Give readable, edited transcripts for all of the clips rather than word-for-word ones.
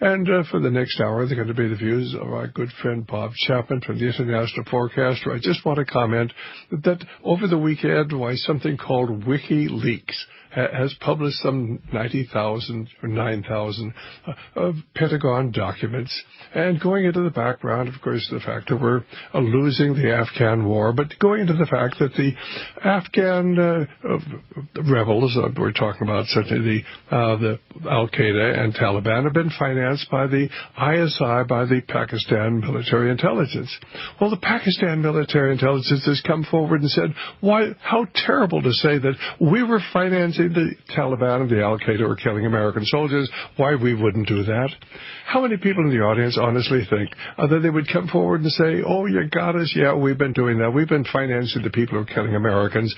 And for the next hour, they're going to be the views of our good friend Bob Chapman from the International Forecaster. I just want to comment that over the weekend, something called WikiLeaks has published some 90,000 or 9,000 of Pentagon documents, and going into the background, of course, the fact that we're losing the Afghan war, but going into the fact that the Afghan rebels, we're talking about certainly the Al-Qaeda and Taliban, have been financed by the ISI, by the Pakistan military intelligence. Well, the Pakistan military intelligence has come forward and said, how terrible to say that we were financing the Taliban and the Al-Qaeda were killing American soldiers, why we wouldn't do that. How many people in the audience honestly think that they would come forward and say, oh, you got us, yeah, we've been doing that, we've been financing the people who are killing Americans.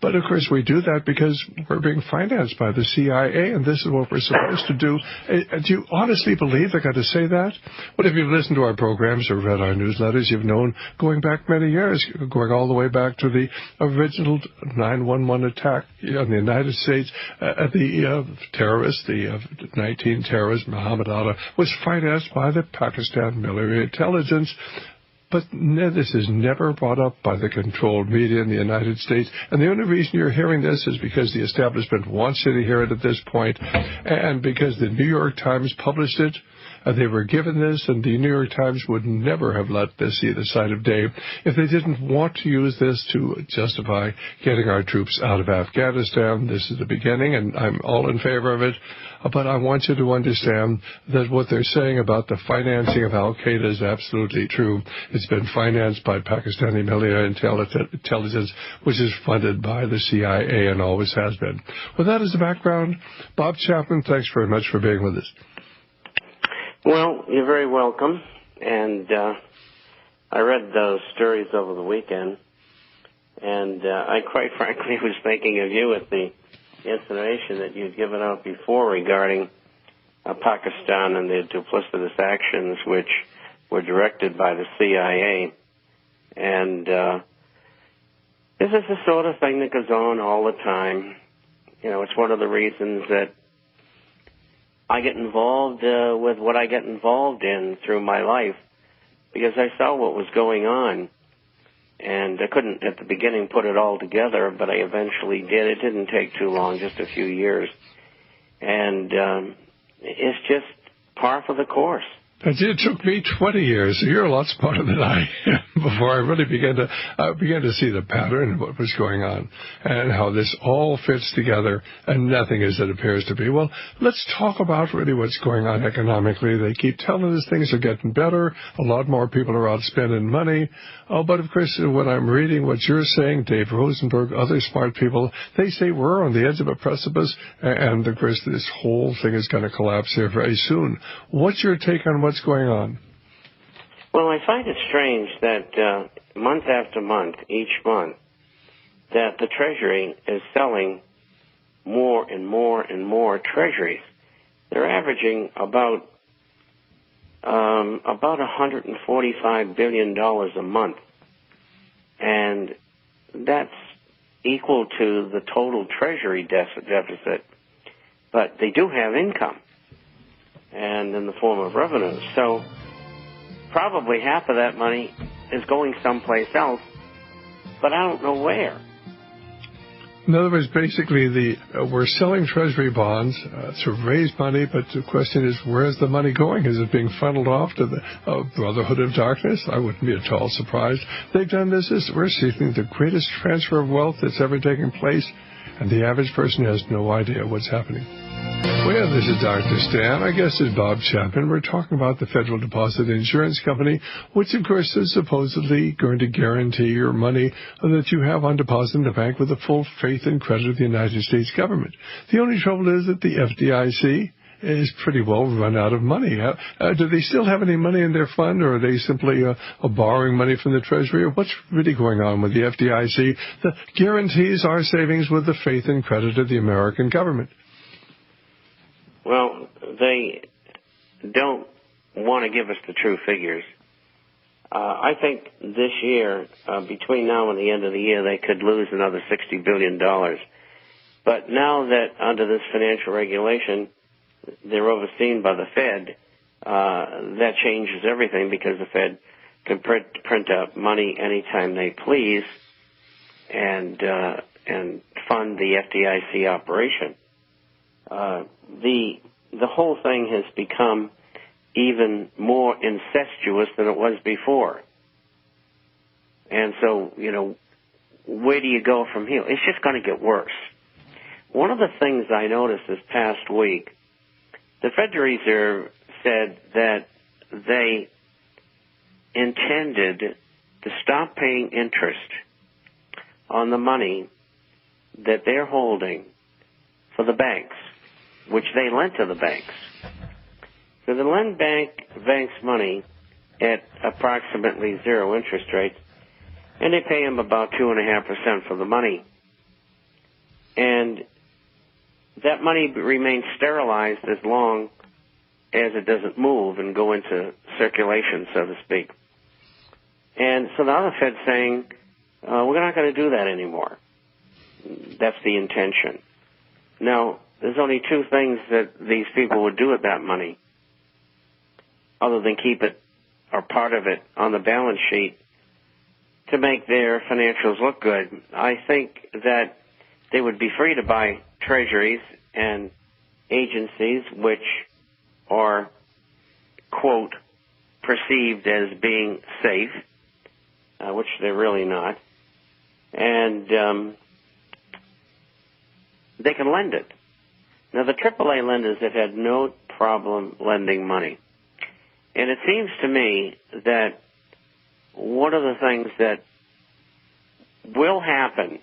But, of course, we do that because we're being financed by the CIA, and this is what we're supposed to do. Do you honestly believe they're going to say that? Well, if you've listened to our programs or read our newsletters, you've known going back many years, going all the way back to the original 9/11 attack in the United States, the terrorists, the 19 terrorists, Muhammad Allah, was financed by the Pakistan military intelligence. But this is never brought up by the controlled media in the United States. And the only reason you're hearing this is because the establishment wants you to hear it at this point, and because the New York Times published it. They were given this, and the New York Times would never have let this see the sight of day if they didn't want to use this to justify getting our troops out of Afghanistan. This is the beginning, and I'm all in favor of it. But I want you to understand that what they're saying about the financing of Al-Qaeda is absolutely true. It's been financed by Pakistani military intelligence, which is funded by the CIA and always has been. Well, that is the background. Bob Chapman, thanks very much for being with us. Well, you're very welcome. And I read those stories over the weekend, and I quite frankly was thinking of you with the information that you'd given out before regarding Pakistan and the duplicitous actions which were directed by the CIA. And this is the sort of thing that goes on all the time. You know, it's one of the reasons that I get involved with what I get involved in through my life, because I saw what was going on. And I couldn't, at the beginning, put it all together, but I eventually did. It didn't take too long, just a few years. And it's just par for the course. It took me 20 years, so you're a lot smarter than I am, before I really began to see the pattern of what was going on and how this all fits together, and nothing as it appears to be. Well, let's talk about really what's going on economically. They keep telling us things are getting better. A lot more people are out spending money. But, of course, when I'm reading what you're saying, Dave Rosenberg, other smart people, they say we're on the edge of a precipice, and, of course, this whole thing is going to collapse here very soon. What's your take on what's going on? Well, I find it strange that month after month, each month, that the Treasury is selling more and more and more treasuries. They're averaging about $145 billion a month, and that's equal to the total Treasury deficit. But they do have income, and in the form of revenues. So probably half of that money is going someplace else, but I don't know where. In other words, basically, we're selling Treasury bonds to raise money, but the question is, where's the money going? Is it being funneled off to the Brotherhood of Darkness? I wouldn't be at all surprised. They've done this. We're seeing the greatest transfer of wealth that's ever taken place, and the average person has no idea what's happening. Well, this is Dr. Stan. Our guest is Bob Chapman. We're talking about the Federal Deposit Insurance Company, which, of course, is supposedly going to guarantee your money that you have on deposit in the bank with the full faith and credit of the United States government. The only trouble is that the FDIC is pretty well run out of money. Do they still have any money in their fund, or are they simply borrowing money from the Treasury? Or what's really going on with the FDIC that guarantees our savings with the faith and credit of the American government? Well, they don't want to give us the true figures. I think this year, between now and the end of the year, they could lose another $60 billion. But now that under this financial regulation, they're overseen by the Fed, that changes everything because the Fed can print out money anytime they please and fund the FDIC operation. The whole thing has become even more incestuous than it was before. And so, where do you go from here? It's just going to get worse. One of the things I noticed this past week, the Federal Reserve said that they intended to stop paying interest on the money that they're holding for the banks, which they lent to the banks. So they lend banks money at approximately zero interest rates, and they pay them about 2.5% for the money. And that money remains sterilized as long as it doesn't move and go into circulation, so to speak. And so now the Fed's saying, we're not going to do that anymore. That's the intention. Now, there's only two things that these people would do with that money, other than keep it or part of it on the balance sheet to make their financials look good. I think that they would be free to buy treasuries and agencies which are, quote, perceived as being safe, which they're really not, and they can lend it. Now, the AAA lenders have had no problem lending money. And it seems to me that one of the things that will happen,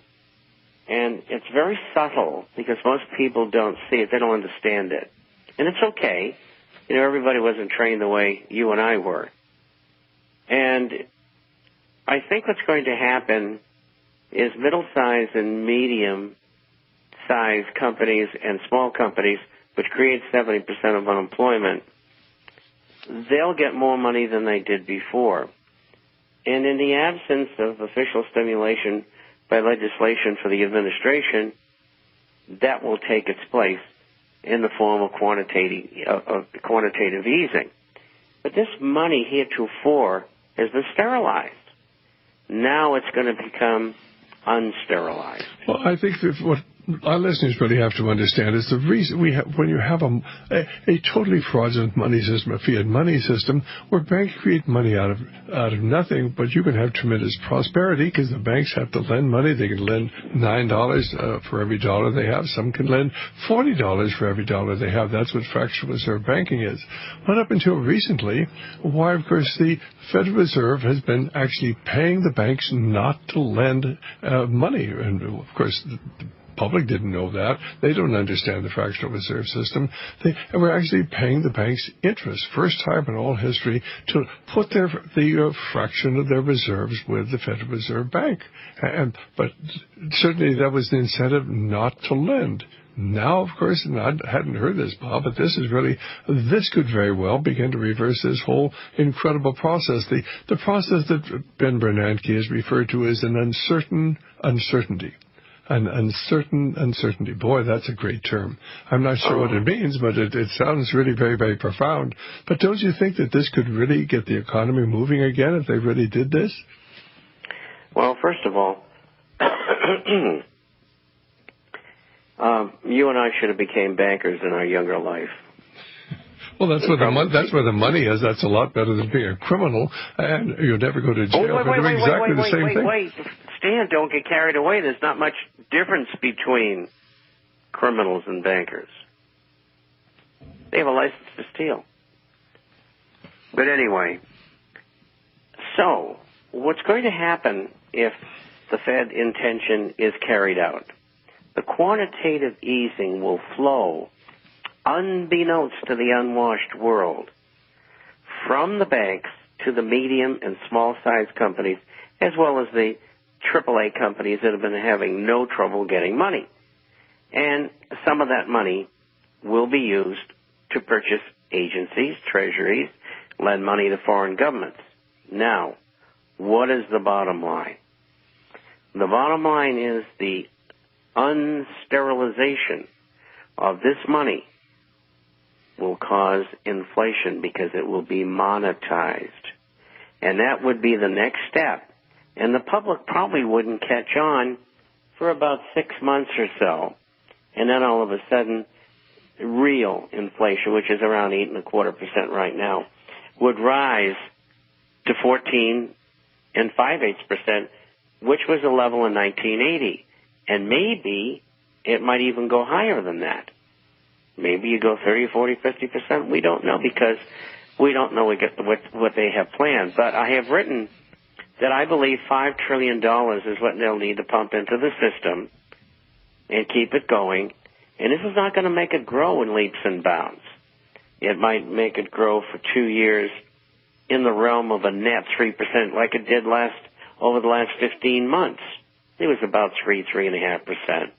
and it's very subtle because most people don't see it, they don't understand it. And it's okay. Everybody wasn't trained the way you and I were. And I think what's going to happen is middle-sized and medium-sized companies and small companies, which create 70% of unemployment, they'll get more money than they did before. And in the absence of official stimulation by legislation for the administration, that will take its place in the form of quantitative easing. But this money heretofore has been sterilized. Now it's going to become unsterilized. Well, I think that what our listeners really have to understand is the reason when you have a totally fraudulent money system, a fiat money system, where banks create money out of nothing, but you can have tremendous prosperity because the banks have to lend money. They can lend $9 for every dollar they have. Some can lend $40 for every dollar they have. That's what fractional reserve banking is. But up until recently, why, of course, the Federal Reserve has been actually paying the banks not to lend money. And, of course, the public didn't know that. They don't understand the fractional reserve system. They were actually paying the banks interest, first time in all history, to put the fraction of their reserves with the Federal Reserve Bank. But certainly that was the incentive not to lend. Now, of course, and I hadn't heard this, Bob, but this could very well begin to reverse this whole incredible process. The process that Ben Bernanke has referred to as an uncertain uncertainty. An uncertain uncertainty. Boy, that's a great term. I'm not sure what it means, but it sounds really very, very profound. But don't you think that this could really get the economy moving again if they really did this? Well, first of all, you and I should have became bankers in our younger life. Well, that's where the money is. That's a lot better than being a criminal, and you'll never go to jail for doing exactly the same thing. Wait, Stan, don't get carried away. There's not much difference between criminals and bankers. They have a license to steal. But anyway, so what's going to happen if the Fed intention is carried out? The quantitative easing will flow unbeknownst to the unwashed world from the banks to the medium and small-sized companies, as well as the AAA companies that have been having no trouble getting money. And some of that money will be used to purchase agencies, treasuries, lend money to foreign governments. Now, what is the bottom line? The bottom line is the unsterilization of this money will cause inflation because it will be monetized. And that would be the next step. And the public probably wouldn't catch on for about 6 months or so. And then all of a sudden, real inflation, which is around 8.25% right now, would rise to 14 and 5/8%, which was the level in 1980. And maybe it might even go higher than that. Maybe you go 30, 40, 50%. We don't know because we don't know what they have planned. But I have written that I believe $5 trillion is what they'll need to pump into the system and keep it going. And this is not going to make it grow in leaps and bounds. It might make it grow for 2 years in the realm of a net 3% like it did over the last 15 months. It was about 3.5%.